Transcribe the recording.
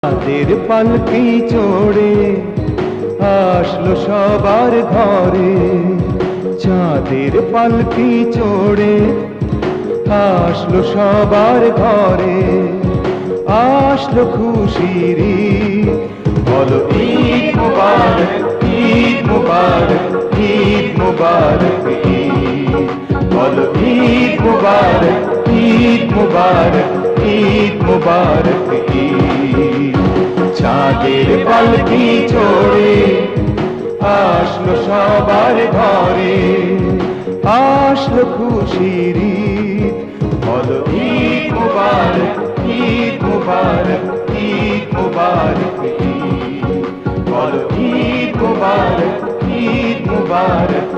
চাঁদের পালকি চড়ে আসলো সবার ঘরে, চাঁদের পালকি চড়ে আসলো সবার ঘরে, আসলো খুশির ঈদ। বলো ঈদ মুবারক, ঈদ মুবারক, ঈদ মুবারক ঈদ। বলো ঈদ মুবারক, ঈদ মুবারক, ঈদ মুবারক ঈদ। চাঁদের পালকি চড়ে আসলো সবার ঘরে, আসলো খুশির ঈদ। বলো ঈদ মুবারক, ঈদ মুবারক, ঈদ মুবারক ঈদ। বলো ঈদ মুবারক, ঈদ মুবারক।